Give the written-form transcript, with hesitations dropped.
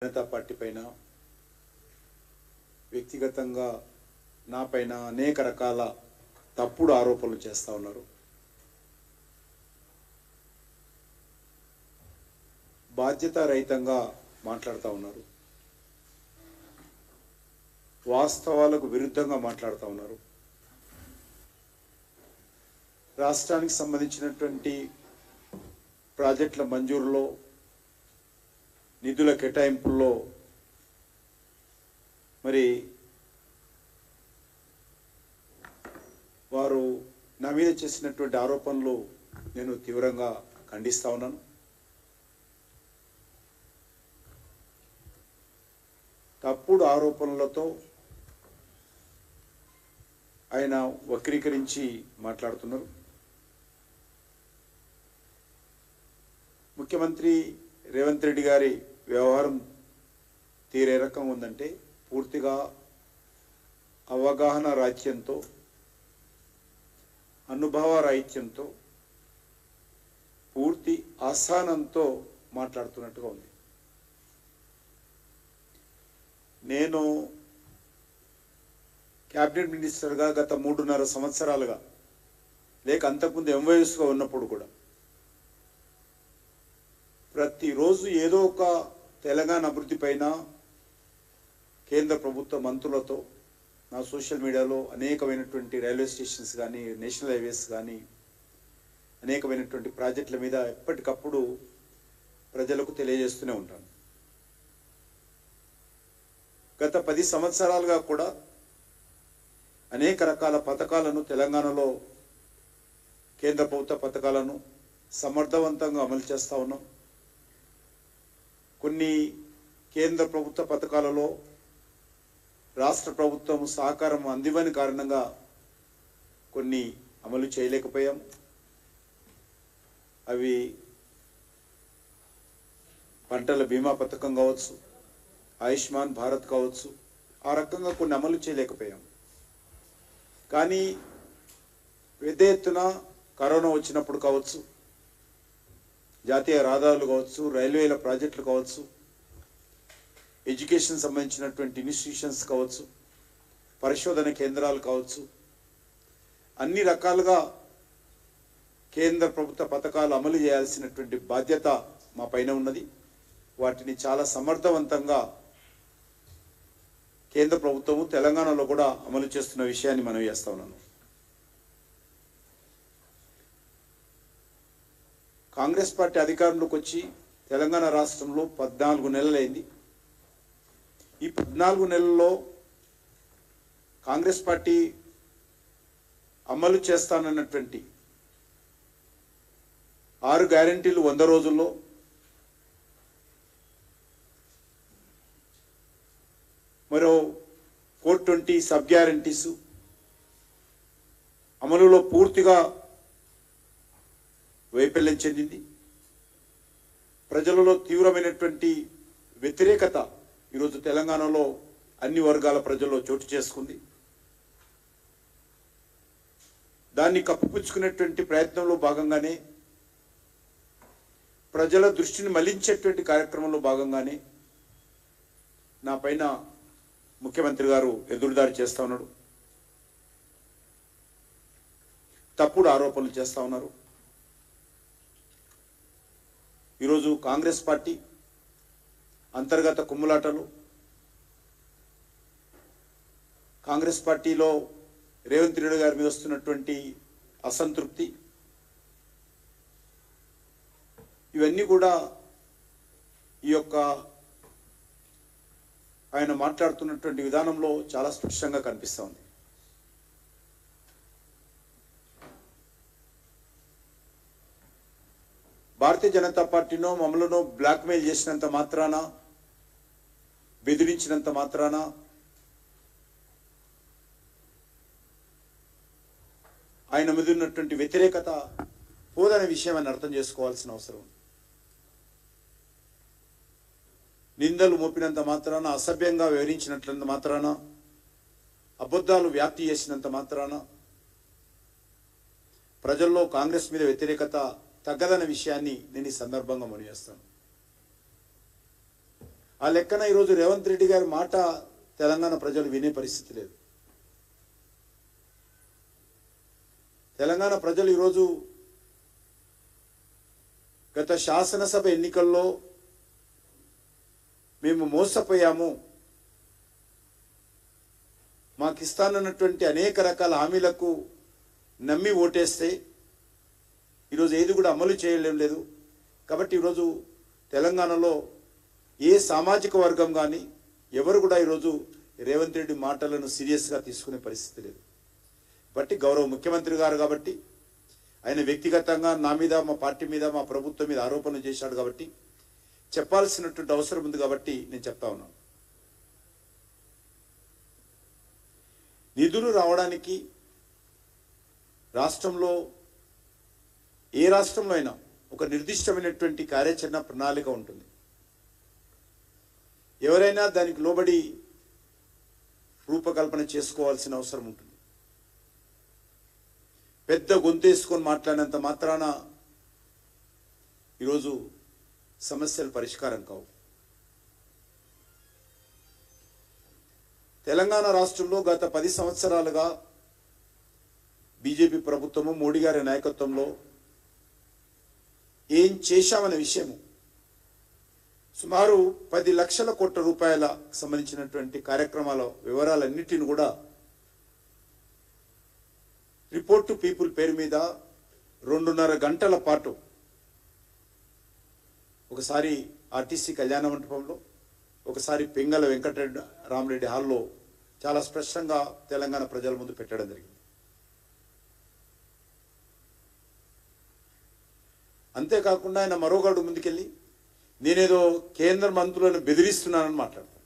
Janata party పైన వ్యక్తిగతంగా నా పైన అనేక రకాల తప్పుడు ఆరోపణలు చేస్తూ ఉన్నారు. బాధ్యతారహితంగా మాట్లాడుతూ ఉన్నారు. వాస్తవాలకు విరుద్ధంగా మాట్లాడుతూ ఉన్నారు. రాష్ట్రానికి సంబంధించినటువంటి ప్రాజెక్టుల మంజూరులో నిధుల కేటాయింపుల్లో మరి వారు నా మీద చేసినటువంటి ఆరోపణలు నేను తీవ్రంగా ఖండిస్తా ఉన్నాను. తప్పుడు ఆరోపణలతో ఆయన వక్రీకరించి మాట్లాడుతున్నారు. ముఖ్యమంత్రి రేవంత్ రెడ్డి గారి వ్యవహారం తీరే రకం ఉందంటే పూర్తిగా అవగాహన రాహిత్యంతో, అనుభవ రాహిత్యంతో, పూర్తి అసహనంతో మాట్లాడుతున్నట్టుగా ఉంది. నేను క్యాబినెట్ మినిస్టర్గా గత 3.5 సంవత్సరాలుగా లేక అంతకుముందు ఎంవైఎస్గా ఉన్నప్పుడు కూడా ప్రతిరోజు ఏదో ఒక తెలంగాణ అభివృద్ధి పైన కేంద్ర ప్రభుత్వ మంత్రులతో నా సోషల్ మీడియాలో అనేకమైనటువంటి రైల్వే స్టేషన్స్ కానీ, నేషనల్ హైవేస్ కానీ, అనేకమైనటువంటి ప్రాజెక్టుల మీద ఎప్పటికప్పుడు ప్రజలకు తెలియజేస్తూనే ఉంటాను. గత 10 సంవత్సరాలుగా కూడా అనేక రకాల పథకాలను తెలంగాణలో కేంద్ర ప్రభుత్వ పథకాలను సమర్థవంతంగా అమలు చేస్తూ ఉన్నాం. కొన్ని కేంద్ర ప్రభుత్వ పథకాలలో రాష్ట్ర ప్రభుత్వం సహకారం అందివ్వని కారణంగా కొన్ని అమలు చేయలేకపోయాం. అవి పంటల బీమా పథకం కావచ్చు, ఆయుష్మాన్ భారత్ కావచ్చు, ఆ రకంగా కొన్ని అమలు చేయలేకపోయాం. కానీ పెద్ద ఎత్తున కరోనా వచ్చినప్పుడు కావచ్చు, జాతీయ రహదారులు కావచ్చు, రైల్వేల ప్రాజెక్టులు కావచ్చు, ఎడ్యుకేషన్ సంబంధించినటువంటి ఇన్స్టిట్యూషన్స్ కావచ్చు, పరిశోధన కేంద్రాలు కావచ్చు, అన్ని రకాలుగా కేంద్ర ప్రభుత్వ పథకాలు అమలు చేయాల్సినటువంటి బాధ్యత మా పైన ఉన్నది. వాటిని చాలా సమర్థవంతంగా కేంద్ర ప్రభుత్వము తెలంగాణలో కూడా అమలు చేస్తున్న విషయాన్ని మనం చేస్తా ఉన్నాను. కాంగ్రెస్ పార్టీ అధికారంలోకి వచ్చి తెలంగాణ రాష్ట్రంలో 14 నెలలైంది. ఈ 14 నెలల్లో కాంగ్రెస్ పార్టీ అమలు చేస్తానన్నటువంటి 6 గ్యారెంటీలు 100 రోజుల్లో, మరో 420 సబ్ గ్యారెంటీస్ అమలులో పూర్తిగా వైఫల్యం చెందింది. ప్రజలలో తీవ్రమైనటువంటి వ్యతిరేకత ఈరోజు తెలంగాణలో అన్ని వర్గాల ప్రజల్లో చోటు చేసుకుంది. దాన్ని కప్పిపుచ్చుకునేటువంటి ప్రయత్నంలో భాగంగానే, ప్రజల దృష్టిని మళ్లించేటువంటి కార్యక్రమంలో భాగంగానే నా పైన ముఖ్యమంత్రి గారు ఎదురుదాడి చేస్తూ ఉన్నాడు, తప్పుడు ఆరోపణలు చేస్తూ ఉన్నారు. ఈరోజు కాంగ్రెస్ పార్టీ అంతర్గత కుమ్ములాటలు, కాంగ్రెస్ పార్టీలో రేవంత్ రెడ్డి గారి మీద వస్తున్నటువంటి అసంతృప్తి, ఇవన్నీ కూడా ఈ యొక్క ఆయన మాట్లాడుతున్నటువంటి విధానంలో చాలా స్పష్టంగా కనిపిస్తూ ఉంది. భారతీయ జనతా పార్టీనో మమ్మల్ని బ్లాక్మెయిల్ చేసినంత మాత్రాన, బెదిరించినంత మాత్రాన ఆయన మీద ఉన్నటువంటి వ్యతిరేకత పోదనే విషయం అని అర్థం చేసుకోవాల్సిన అవసరం ఉంది. నిందలు మోపినంత మాత్రాన, అసభ్యంగా వివరించినట్లంత మాత్రాన, అబద్ధాలు వ్యాప్తి చేసినంత మాత్రాన ప్రజల్లో కాంగ్రెస్ మీద వ్యతిరేకత తగ్గదన్న విషయాన్ని నేను ఈ సందర్భంగా మనవి చేస్తాను. ఆ లెక్కన ఈరోజు రేవంత్ రెడ్డి గారి మాట తెలంగాణ ప్రజలు వినే పరిస్థితి లేదు. తెలంగాణ ప్రజలు ఈరోజు గత శాసనసభ ఎన్నికల్లో మేము మోసపోయాము, మాకు ఇస్తానన్నటువంటి అనేక రకాల హామీలకు నమ్మి ఓటేస్తే ఈరోజు ఏది కూడా అమలు చేయలేం లేదు. కాబట్టి ఈరోజు తెలంగాణలో ఏ సామాజిక వర్గం కానీ ఎవరు కూడా ఈరోజు రేవంత్ రెడ్డి మాటలను సీరియస్గా తీసుకునే పరిస్థితి లేదు. బట్టి గౌరవ ముఖ్యమంత్రి గారు కాబట్టి ఆయన వ్యక్తిగతంగా నా మీద, మా పార్టీ మీద, మా ప్రభుత్వం మీద ఆరోపణలు చేశాడు కాబట్టి చెప్పాల్సినటువంటి అవసరం ఉంది కాబట్టి నేను చెప్తా ఉన్నాను. నిధులు రావడానికి రాష్ట్రంలో ఏ రాష్ట్రంలో అయినా ఒక నిర్దిష్టమైనటువంటి కార్యాచరణ ప్రణాళిక ఉంటుంది. ఎవరైనా దానికి లోబడి రూపకల్పన చేసుకోవాల్సిన అవసరం ఉంటుంది. పెద్ద గొంతేసుకొని మాట్లాడినంత మాత్రాన ఈరోజు సమస్యలు పరిష్కారం కావు. తెలంగాణ రాష్ట్రంలో గత 10 సంవత్సరాలుగా బీజేపీ ప్రభుత్వము మోడీ గారి నాయకత్వంలో ఏం చేశామనే విషయము సుమారు 10 లక్షల కోట్ల రూపాయల సంబంధించినటువంటి కార్యక్రమాల వివరాలన్నిటిని కూడా రిపోర్ట్ టు పీపుల్ పేరు మీద 2.5 గంటల పాటు ఒకసారి ఆర్టీసీ కళ్యాణ మండపంలో, ఒకసారి పింగళ వెంకటరెడ్డి రామరెడ్డి హాల్లో చాలా స్పష్టంగా తెలంగాణ ప్రజల ముందు పెట్టడం జరిగింది. అంతేకాకుండా ఆయన మరోగాడు ముందుకెళ్ళి నేనేదో కేంద్ర మంత్రులను బెదిరిస్తున్నానని మాట్లాడతాను.